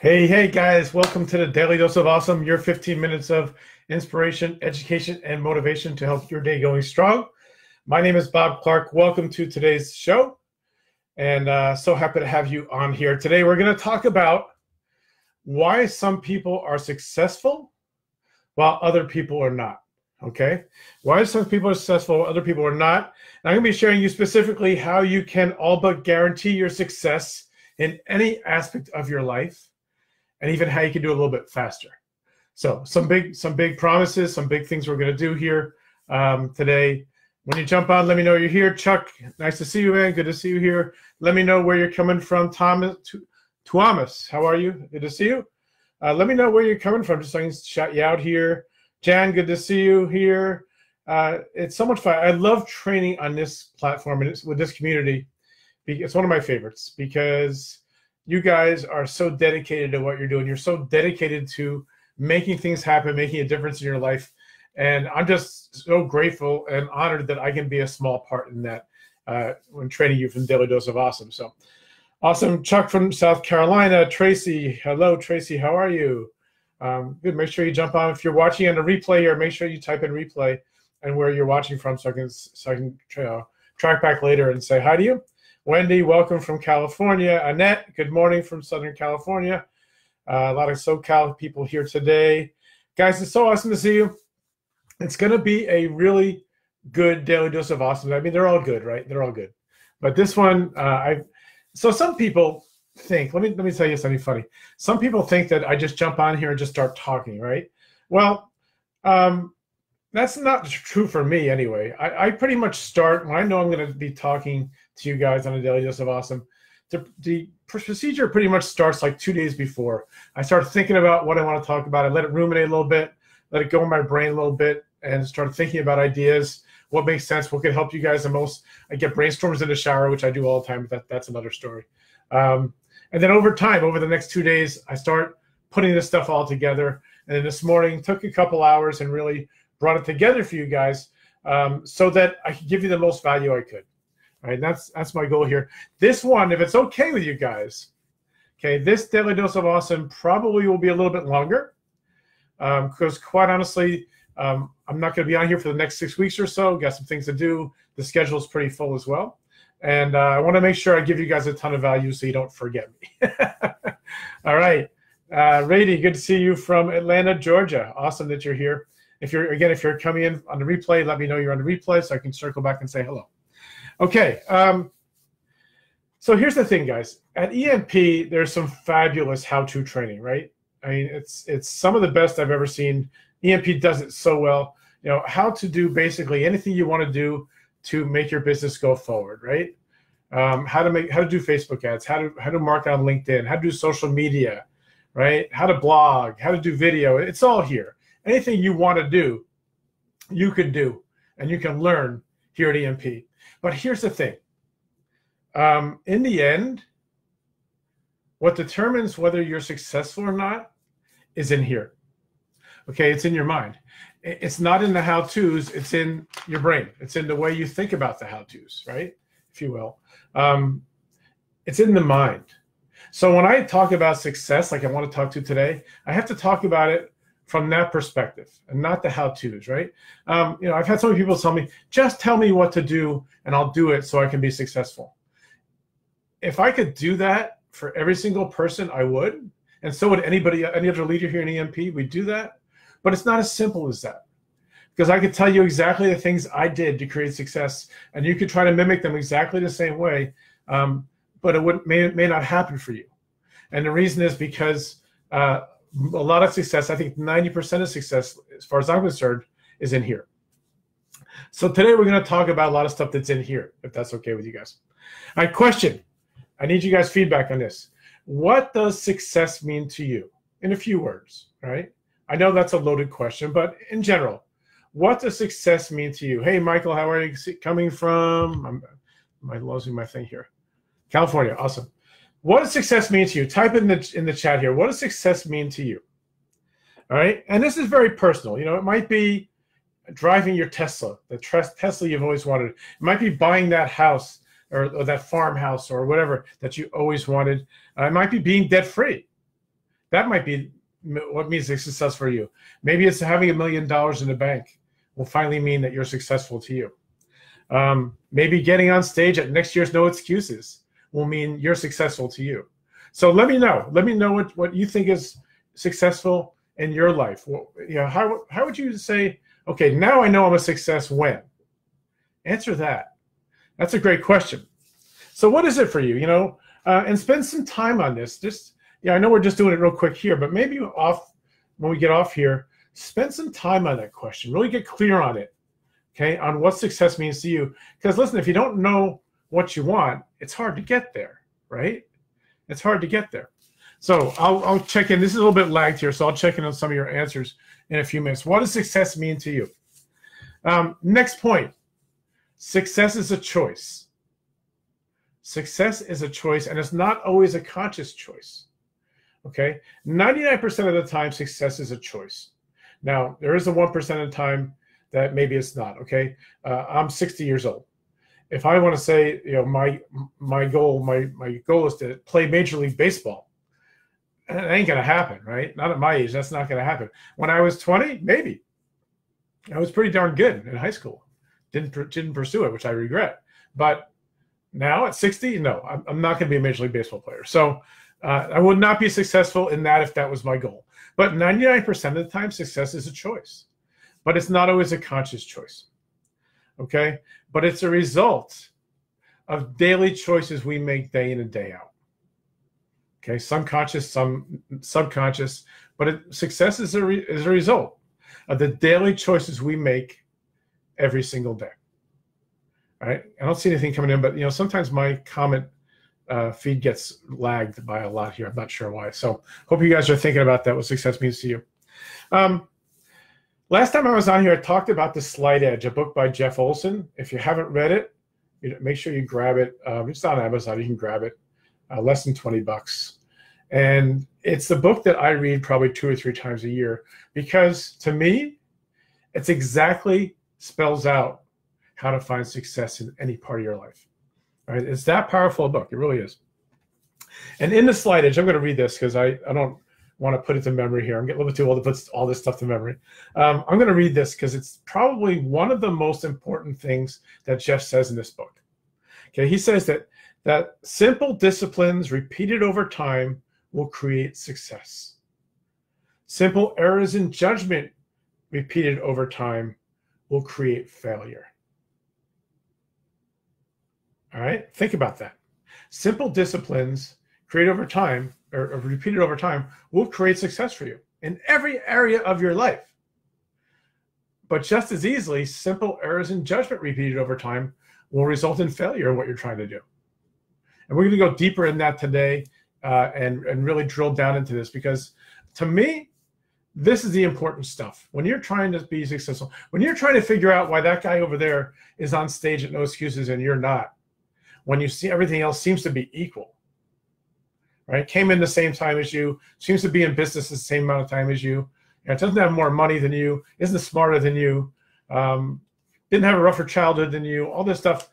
Hey guys, welcome to the Daily Dose of Awesome, your 15 minutes of inspiration, education, and motivation to help your day going strong. My name is Bob Clarke. Welcome to today's show, and so happy to have you on here. Today we're going to talk about why some people are successful while other people are not, okay? Why some people are successful while other people are not. And I'm going to be sharing you specifically how you can all but guarantee your success in any aspect of your life, and even how you can do it a little bit faster. So some big promises, some big things we're going to do here today. When you jump on, let me know you're here. Chuck, nice to see you, man. Good to see you here. Let me know where you're coming from. Tuamas, how are you? Good to see you. Let me know where you're coming from, just so I can shout you out here. Jan, good to see you here. It's so much fun. I love training on this platform and with this community. It's one of my favorites because you guys are so dedicated to what you're doing. You're so dedicated to making things happen, making a difference in your life. And I'm just so grateful and honored that I can be a small part in that when training you from Daily Dose of Awesome. So awesome. Chuck from South Carolina. Tracy. Hello, Tracy. How are you? Good. Make sure you jump on. If you're watching on the replay here, make sure you type in replay and where you're watching from so I can track back later and say hi to you. Wendy, welcome from California. Annette, good morning from Southern California. A lot of SoCal people here today. Guys, it's so awesome to see you. It's going to be a really good Daily Dose of Awesome. I mean, they're all good, right? They're all good. But this one, so some people think, let me tell you something funny. Some people think that I just jump on here and just start talking, right? Well, that's not true for me anyway. I pretty much start when I know I'm going to be talking to you guys on a Daily Dose of Awesome. The procedure pretty much starts like 2 days before. I start thinking about what I want to talk about. I let it ruminate a little bit, let it go in my brain a little bit, and start thinking about ideas, what makes sense, what could help you guys the most. I get brainstorms in the shower, which I do all the time, but that's another story. And then over time, over the next 2 days, I start putting this stuff all together. And then this morning, took a couple hours and really brought it together for you guys so that I could give you the most value I could. All right, that's my goal here. This one, if it's okay with you guys, okay, this Daily Dose of Awesome probably will be a little bit longer because quite honestly, I'm not going to be on here for the next 6 weeks or so. Got some things to do. The schedule is pretty full as well. And I want to make sure I give you guys a ton of value so you don't forget me. All right. Rady, good to see you from Atlanta, Georgia. Awesome that you're here. If you're coming in on the replay, let me know you're on the replay so I can circle back and say hello. Okay. So here's the thing, guys. At EMP, there's some fabulous how-to training, right? I mean, it's some of the best I've ever seen. EMP does it so well. You know, how to do basically anything you want to do to make your business go forward, right? How to do Facebook ads, how to market on LinkedIn, how to do social media, right? How to blog, how to do video. It's all here. Anything you want to do, you can do, and you can learn here at EMP. But here's the thing. In the end, what determines whether you're successful or not is in here. Okay, it's in your mind. It's not in the how-tos. It's in your brain. It's in the way you think about the how-tos, right? If you will. It's in the mind. So when I talk about success, like I want to talk to today, I have to talk about it from that perspective and not the how-tos, right? I've had so many people tell me, just tell me what to do and I'll do it so I can be successful. If I could do that for every single person, I would. And so would any other leader here in EMP. We'd do that. But it's not as simple as that. Because I could tell you exactly the things I did to create success, and you could try to mimic them exactly the same way, but it may not happen for you. And the reason is because a lot of success, I think 90% of success, as far as I'm concerned, is in here. So today we're going to talk about a lot of stuff that's in here, if that's okay with you guys. All right, question. I need you guys' feedback on this. What does success mean to you? In a few words, right? I know that's a loaded question, but in general, what does success mean to you? Hey, Michael, how are you coming from? Am I losing my thing here? California, awesome. What does success mean to you? Type in the chat here. What does success mean to you? All right, and this is very personal. You know, it might be driving your Tesla, the Tesla you've always wanted. It might be buying that house or that farmhouse or whatever that you always wanted. It might be being debt-free. That might be what means success for you. Maybe it's having $1 million in the bank will finally mean that you're successful to you. Maybe getting on stage at next year's No Excuses will mean you're successful to you. So let me know. Let me know what you think is successful in your life. Well, how would you say, okay, now I know I'm a success when? Answer that. That's a great question. So what is it for you? And spend some time on this. I know we're just doing it real quick here, but maybe when we get off here, spend some time on that question. Really get clear on it, okay, on what success means to you. Because listen, if you don't know what you want, it's hard to get there, right? It's hard to get there. So I'll check in. This is a little bit lagged here, so I'll check in on some of your answers in a few minutes. What does success mean to you? Next point. Success is a choice. Success is a choice, and it's not always a conscious choice. Okay? 99% of the time, success is a choice. Now, there is a 1% of the time that maybe it's not. Okay? I'm 60 years old. If I want to say, my goal is to play Major League Baseball, it ain't gonna happen, right? Not at my age. That's not gonna happen. When I was 20, maybe. I was pretty darn good in high school. Didn't pursue it, which I regret. But now at 60, no, I'm not going to be a Major League Baseball player. So I would not be successful in that if that was my goal. But 99% of the time, success is a choice. But it's not always a conscious choice. Okay? But it's a result of daily choices we make day in and day out. Okay? Some conscious, some subconscious. But success is a result of the daily choices we make every single day. All right. I don't see anything coming in, but sometimes my comment feed gets lagged by a lot here. I'm not sure why. So hope you guys are thinking about that, what success means to you. Last time I was on here, I talked about The Slight Edge, a book by Jeff Olson. If you haven't read it, make sure you grab it. It's on Amazon. You can grab it. Less than $20. And it's the book that I read probably 2 or 3 times a year because to me, it's exactly spells out how to find success in any part of your life. All right, it's that powerful a book. It really is. And in The Slight Edge, I'm going to read this because I don't want to put it to memory here. I'm getting a little bit too old to put all this stuff to memory. I'm going to read this because it's probably one of the most important things that Jeff says in this book. Okay, he says that simple disciplines repeated over time will create success. Simple errors in judgment repeated over time will create failure. All right, think about that. Simple disciplines created over time or repeated over time will create success for you in every area of your life. But just as easily, simple errors in judgment repeated over time will result in failure in what you're trying to do. And we're going to go deeper in that today and really drill down into this because to me, this is the important stuff. When you're trying to be successful, when you're trying to figure out why that guy over there is on stage at No Excuses and you're not, when you see everything else seems to be equal, right? Came in the same time as you, seems to be in business the same amount of time as you, it doesn't have more money than you, isn't smarter than you, didn't have a rougher childhood than you, all this stuff.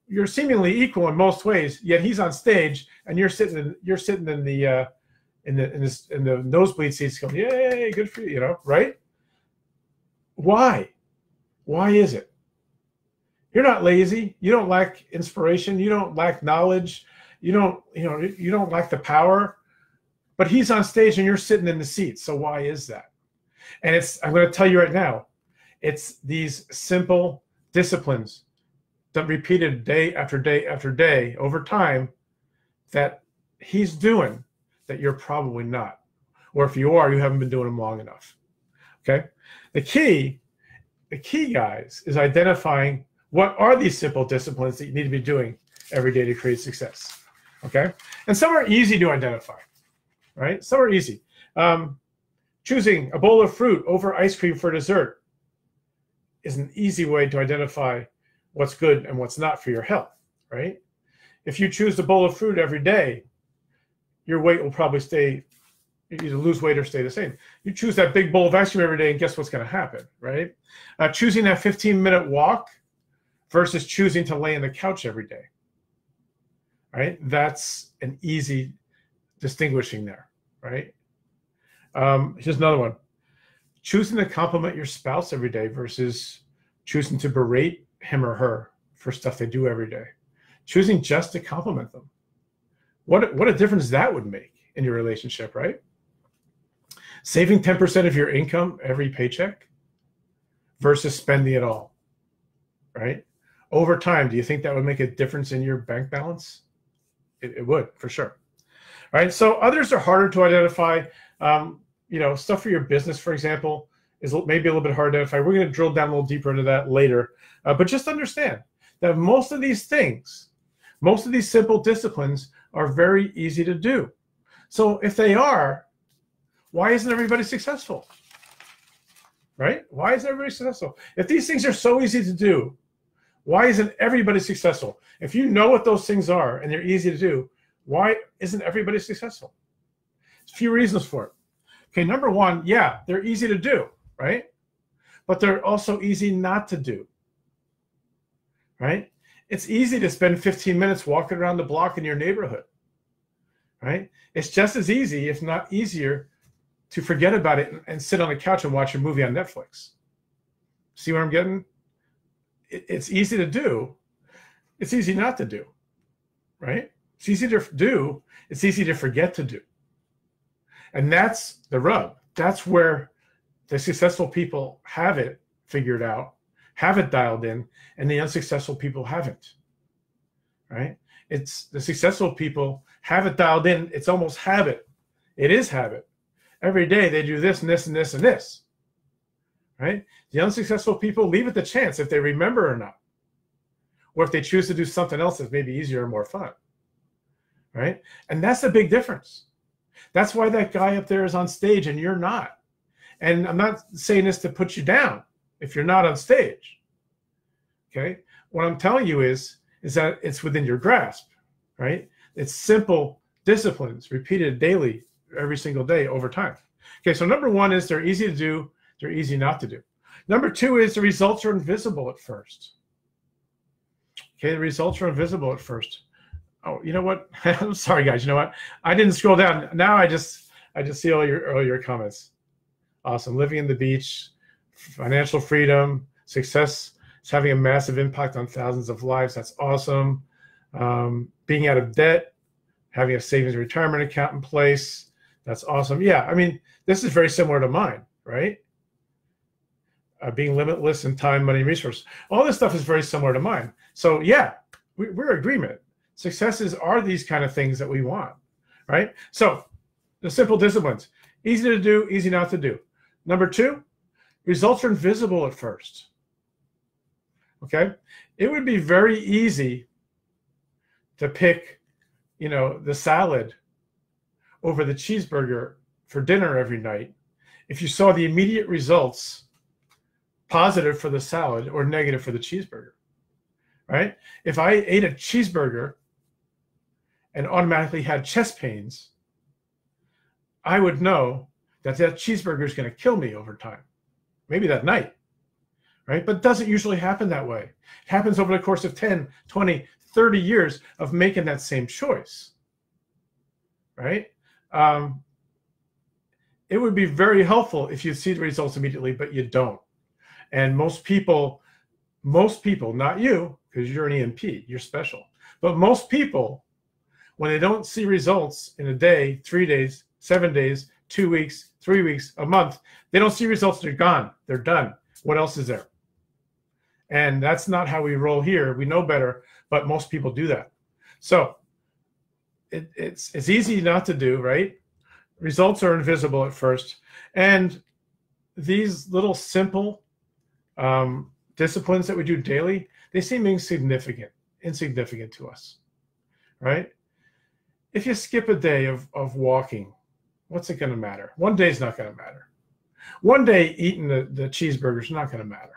You're seemingly equal in most ways, yet he's on stage and you're sitting in the nosebleed seats going, yay, good for you, right? Why? Why is it? You're not lazy. You don't lack inspiration. You don't lack knowledge. You don't lack the power. But he's on stage and you're sitting in the seats. So why is that? And I'm going to tell you right now, it's these simple disciplines that repeated day after day after day over time that he's doing that you're probably not. Or if you are, you haven't been doing them long enough. Okay? The key, guys, is identifying what are these simple disciplines that you need to be doing every day to create success. Okay? And some are easy to identify, right? Some are easy. Choosing a bowl of fruit over ice cream for dessert is an easy way to identify what's good and what's not for your health, right? If you choose a bowl of fruit every day, your weight will probably stay, either lose weight or stay the same. You choose that big bowl of ice cream every day, and guess what's going to happen, right? Choosing that 15-minute walk versus choosing to lay on the couch every day, right? That's an easy distinguishing there, right? Here's another one. Choosing to compliment your spouse every day versus choosing to berate him or her for stuff they do every day. Choosing just to compliment them. What a difference that would make in your relationship, right? Saving 10% of your income every paycheck versus spending it all, right? Over time, do you think that would make a difference in your bank balance? It would, for sure. All right, so others are harder to identify. Stuff for your business, for example, is maybe a little bit hard to identify. We're going to drill down a little deeper into that later. But just understand that most of these things, most of these simple disciplines are very easy to do. So if they are, why isn't everybody successful? Right? Why isn't everybody successful? If these things are so easy to do, why isn't everybody successful? If you know what those things are and they're easy to do, why isn't everybody successful? There's a few reasons for it. Okay, number one, yeah, they're easy to do, right? But they're also easy not to do, right? It's easy to spend 15 minutes walking around the block in your neighborhood, right? It's just as easy, if not easier, to forget about it and sit on a couch and watch a movie on Netflix. See what I'm getting? It's easy to do. It's easy not to do, right? It's easy to do. It's easy to forget to do. And that's the rub. That's where the successful people have it figured out, have it dialed in, and the unsuccessful people haven't, right? It's the successful people have it dialed in. It's almost habit. It is habit. Every day they do this and this and this and this, right? The unsuccessful people leave it to chance if they remember or not, or if they choose to do something else that's maybe easier or more fun, right? And that's the big difference. That's why that guy up there is on stage and you're not. And I'm not saying this to put you down if you're not on stage, okay? What I'm telling you is that it's within your grasp, right? It's simple disciplines repeated daily, every single day over time. Okay, so number one is they're easy to do, they're easy not to do. Number two is the results are invisible at first. Okay, the results are invisible at first. Oh, you know what? I'm sorry, guys. You know what? I didn't scroll down. Now I just see all your comments. Awesome. Living in the beach, financial freedom, success is having a massive impact on thousands of lives. That's awesome. Being out of debt, having a savings retirement account in place. That's awesome. Yeah, I mean, this is very similar to mine, right? Being limitless in time, money, and resources. All this stuff is very similar to mine. So yeah, we're in agreement. Successes are these kind of things that we want, right? So the simple disciplines, easy to do, easy not to do. Number two, results are invisible at first, okay? It would be very easy to pick, the salad over the cheeseburger for dinner every night if you saw the immediate results, positive for the salad or negative for the cheeseburger, right? If I ate a cheeseburger and automatically had chest pains, I would know that cheeseburger is going to kill me over time, maybe that night, right? But it doesn't usually happen that way. It happens over the course of 10, 20, 30 years of making that same choice, right? It would be very helpful if you see the results immediately, but you don't. And most people, not you, because you're an EMP, you're special, but most people, when they don't see results in a day, 3 days, 7 days, 2 weeks, 3 weeks, a month, they don't see results, they're gone, they're done. What else is there? And that's not how we roll here. We know better, but most people do that. So it's easy not to do, right? Results are invisible at first. And these little simple disciplines that we do daily, they seem insignificant to us, right? If you skip a day of walking, what's it going to matter? One day is not going to matter. One day eating the cheeseburger is not going to matter,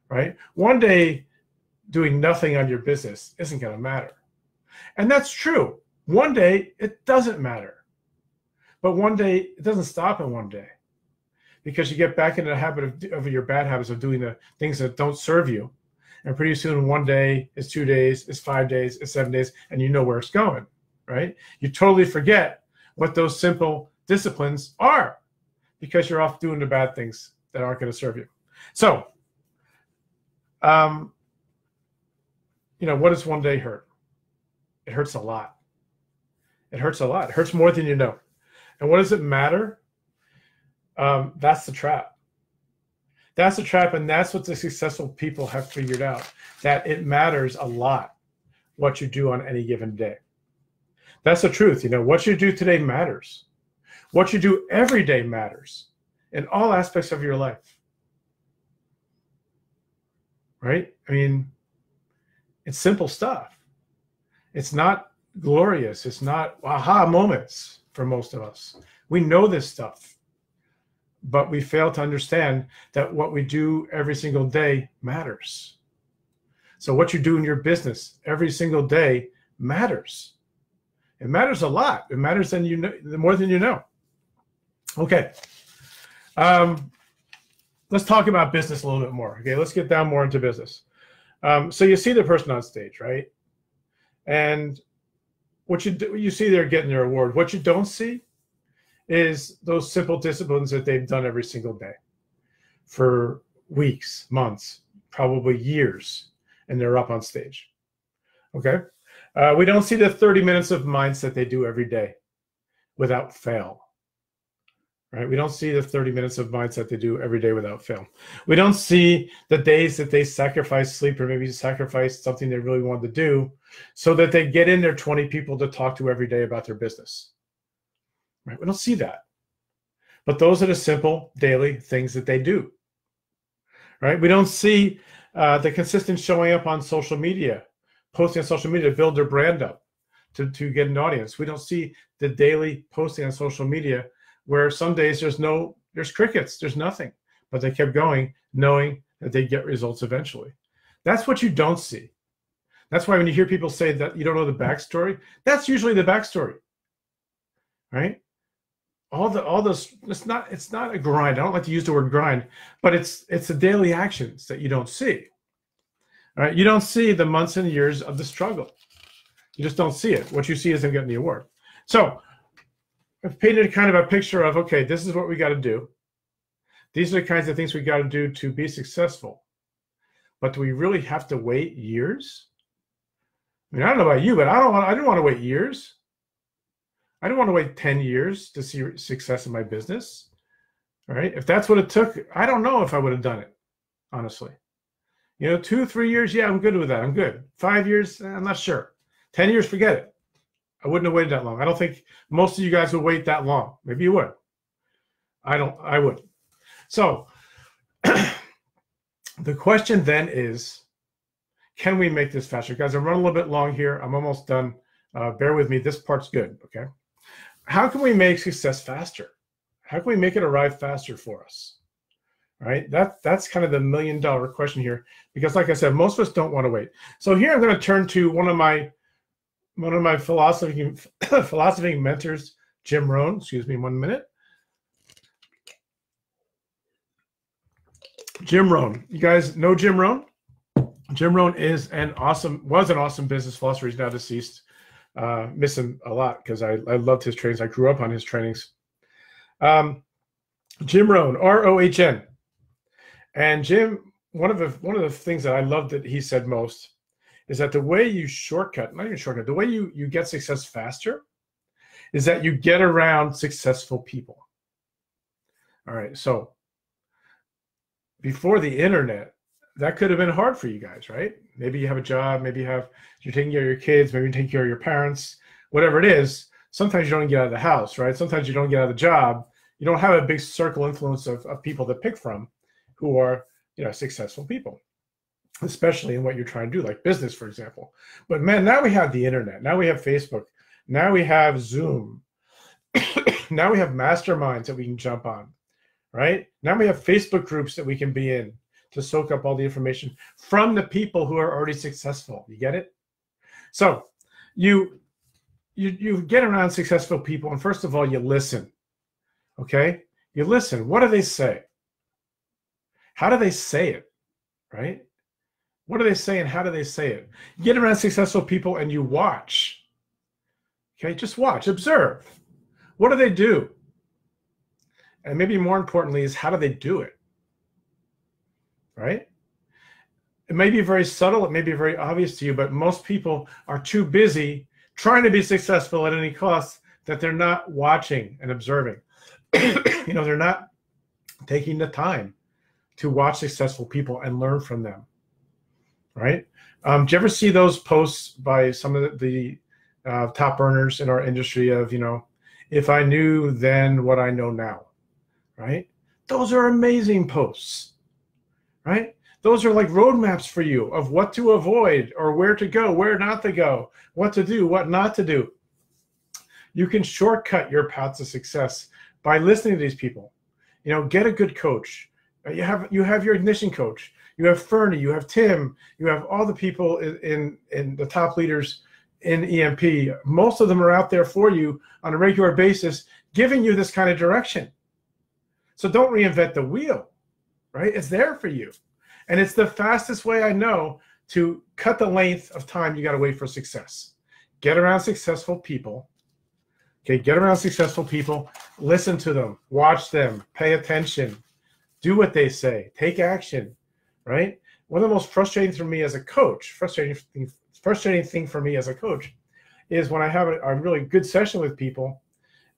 right? One day doing nothing on your business isn't going to matter. And that's true. One day it doesn't matter. But one day, it doesn't stop in one day, because you get back into the habit of your bad habits of doing the things that don't serve you. And pretty soon, one day is 2 days, is 5 days, is 7 days, and you know where it's going, right? You totally forget what those simple disciplines are, because you're off doing the bad things that aren't going to serve you. So, what does one day hurt? It hurts a lot. It hurts a lot. It hurts more than you know. And what does it matter? That's the trap. That's the trap, and that's what the successful people have figured out, that it matters a lot what you do on any given day. That's the truth. What you do today matters. What you do every day matters in all aspects of your life. Right? I mean, it's simple stuff. It's not glorious. It's not aha moments for most of us. We know this stuff, but we fail to understand that what we do every single day matters. So what you do in your business every single day matters. It matters a lot. It matters more than you know. Okay. Let's talk about business a little bit more. Okay, let's get down more into business. So you see the person on stage, right? And what you see they're getting their award. What you don't see is those simple disciplines that they've done every single day for weeks, months, probably years, and they're up on stage. Okay? We don't see the 30 minutes of mindset they do every day without fail. Right? We don't see the 30 minutes of mindset they do every day without fail. We don't see the days that they sacrifice sleep or maybe sacrifice something they really wanted to do so that they get in their 20 people to talk to every day about their business. Right? We don't see that. But those are the simple daily things that they do. Right? We don't see the consistent showing up on social media, posting on social media to build their brand up, to get an audience. We don't see the daily posting on social media where some days there's crickets, there's nothing, but they kept going knowing that they'd get results eventually. That's what you don't see. That's why when you hear people say that you don't know the backstory, that's usually the backstory, right? All this, it's not a grind. I don't like to use the word grind, but it's the daily actions that you don't see. All right, you don't see the months and years of the struggle. You just don't see it. What you see is them getting the award. So I've painted kind of a picture of, okay, this is what we got to do. These are the kinds of things we got to do to be successful. But do we really have to wait years? I mean, I don't know about you, but I didn't want to wait years. I didn't want to wait 10 years to see success in my business. All right. If that's what it took, I don't know if I would have done it, honestly. 2, 3 years, yeah, I'm good with that. I'm good. 5 years, I'm not sure. 10 years, forget it. I wouldn't have waited that long. I don't think most of you guys would wait that long. Maybe you would. I would. So the question then is, can we make this faster? Guys, I'm running a little bit long here. I'm almost done. Bear with me. This part's good, okay? How can we make success faster? How can we make it arrive faster for us? Right? That's kind of the $1 million question here, because like I said, most of us don't want to wait. So here I'm going to turn to one of my philosophy mentors, Jim Rohn. Excuse me 1 minute. Jim Rohn. You guys know Jim Rohn? Jim Rohn was an awesome business philosopher. He's now deceased. Miss him a lot because I loved his trainings. I grew up on his trainings. Jim Rohn, R-O-H-N. And Jim, one of the things that I loved that he said most is that the way you the way you get success faster is that you get around successful people. All right, so before the internet, that could have been hard for you guys, right? Maybe you have a job, maybe you're taking care of your kids, maybe you're taking care of your parents, whatever it is. Sometimes you don't get out of the house, right? Sometimes you don't get out of the job. You don't have a big circle influence of people to pick from who are, successful people, especially in what you're trying to do, like business, for example. But man, now we have the internet. Now we have Facebook. Now we have Zoom. Now we have masterminds that we can jump on, right? Now we have Facebook groups that we can be in to soak up all the information from the people who are already successful. You get it? So you get around successful people, and first of all, you listen. Okay? You listen. What do they say? How do they say it? Right? What do they say and how do they say it? You get around successful people and you watch. Okay? Just watch. Observe. What do they do? And maybe more importantly is, how do they do it? Right? It may be very subtle, it may be very obvious to you, but most people are too busy trying to be successful at any cost that they're not watching and observing. They're not taking the time to watch successful people and learn from them, right? Do you ever see those posts by some of the top earners in our industry of, if I knew then what I know now, right? Those are amazing posts, right? Those are like roadmaps for you of what to avoid or where to go, where not to go, what to do, what not to do. You can shortcut your path to success by listening to these people. Get a good coach. You have your ignition coach. You have Fernie, you have Tim, you have all the people in the top leaders in EMP. Most of them are out there for you on a regular basis, giving you this kind of direction. So don't reinvent the wheel, right? It's there for you. And it's the fastest way I know to cut the length of time you got to wait for success. Get around successful people. Okay, get around successful people. Listen to them. Watch them. Pay attention. Do what they say. Take action, right? One of the most frustrating for me as a coach, frustrating thing for me as a coach is when I have a really good session with people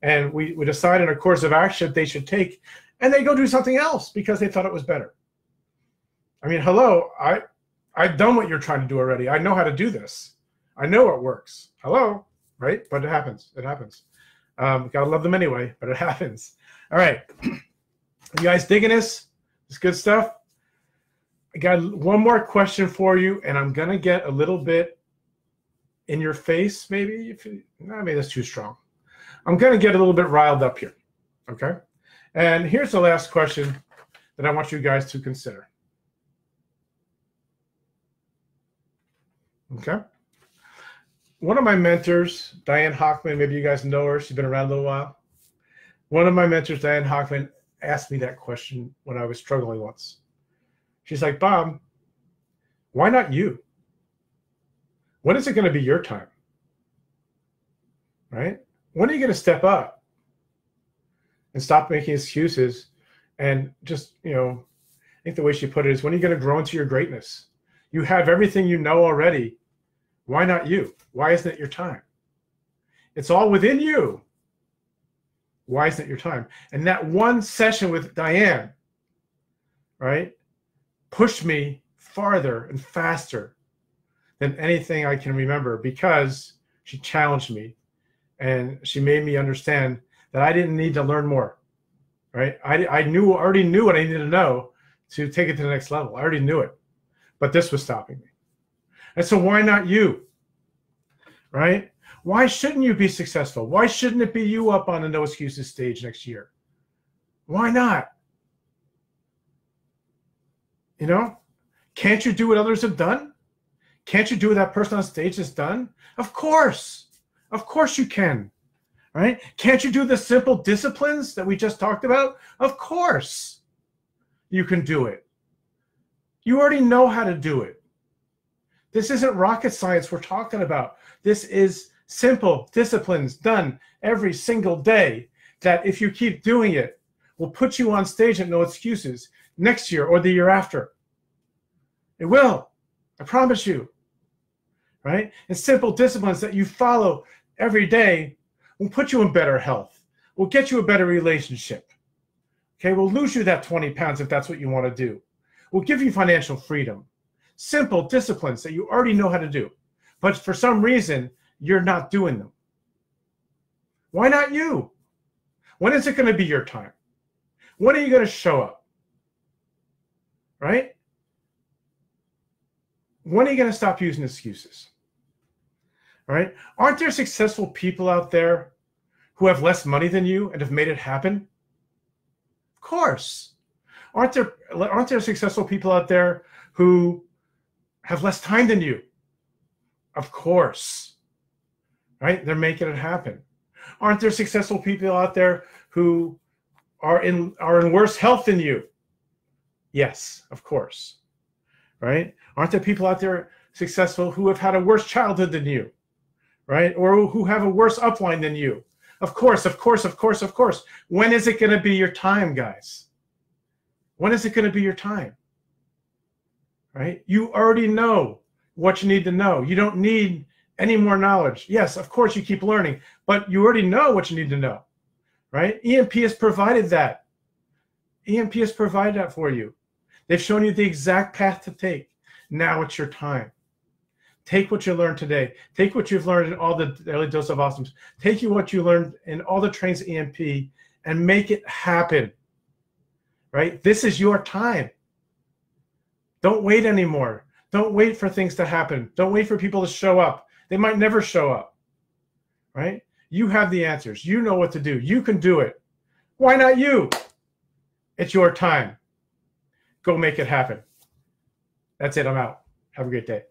and we decide on a course of action they should take, and they go do something else because they thought it was better. I mean, hello, I've done what you're trying to do already. I know how to do this. I know it works. Hello, right? But it happens. It happens. Gotta love them anyway, but it happens. All right. You guys digging this? It's good stuff. I got one more question for you, and I'm going to get a little bit in your face, maybe. Maybe that's too strong. I'm going to get a little bit riled up here, okay? And here's the last question that I want you guys to consider. Okay? One of my mentors, Diane Hochman, maybe you guys know her. She's been around a little while. One of my mentors, Diane Hochman, asked me that question when I was struggling once. She's like, Bob, why not you? When is it going to be your time? Right? When are you going to step up and stop making excuses and just, I think the way she put it is, when are you going to grow into your greatness? You have everything you know already. Why not you? Why isn't it your time? It's all within you. Why isn't it your time? And that one session with Diane, right, pushed me farther and faster than anything I can remember, because she challenged me and she made me understand that I didn't need to learn more, right? I already knew what I needed to know to take it to the next level. I already knew it, but this was stopping me. And so why not you, right? Why shouldn't you be successful? Why shouldn't it be you up on the No Excuses stage next year? Why not? Can't you do what others have done? Can't you do what that person on stage has done? Of course. Of course you can, right? Can't you do the simple disciplines that we just talked about? Of course you can do it. You already know how to do it. This isn't rocket science we're talking about. This is simple disciplines done every single day that, if you keep doing it, will put you on stage at No Excuses next year or the year after. It will. I promise you. Right? And simple disciplines that you follow every day will put you in better health. Will get you a better relationship. Okay? Will lose you that 20 pounds if that's what you want to do. Will give you financial freedom. Simple disciplines that you already know how to do. But for some reason, you're not doing them. Why not you? When is it going to be your time? When are you going to show up? Right? When are you going to stop using excuses? All right? Aren't there successful people out there who have less money than you and have made it happen? Of course. Aren't there successful people out there who have less time than you? Of course. Right? They're making it happen. Aren't there successful people out there who are in worse health than you? Yes, of course. Right? Aren't there people out there successful who have had a worse childhood than you? Right? Or who have a worse upline than you? Of course, of course, of course, of course. When is it going to be your time, guys? When is it going to be your time? Right? You already know what you need to know. You don't need any more knowledge. Yes, of course, you keep learning, but you already know what you need to know. Right? EMP has provided that. EMP has provided that for you. They've shown you the exact path to take. Now it's your time. Take what you learned today. Take what you've learned in all the Daily Dose of Awesomes. Take what you learned in all the trains EMP and make it happen. Right? This is your time. Don't wait anymore. Don't wait for things to happen. Don't wait for people to show up. They might never show up. Right? You have the answers. You know what to do. You can do it. Why not you? It's your time. Go make it happen. That's it. I'm out. Have a great day.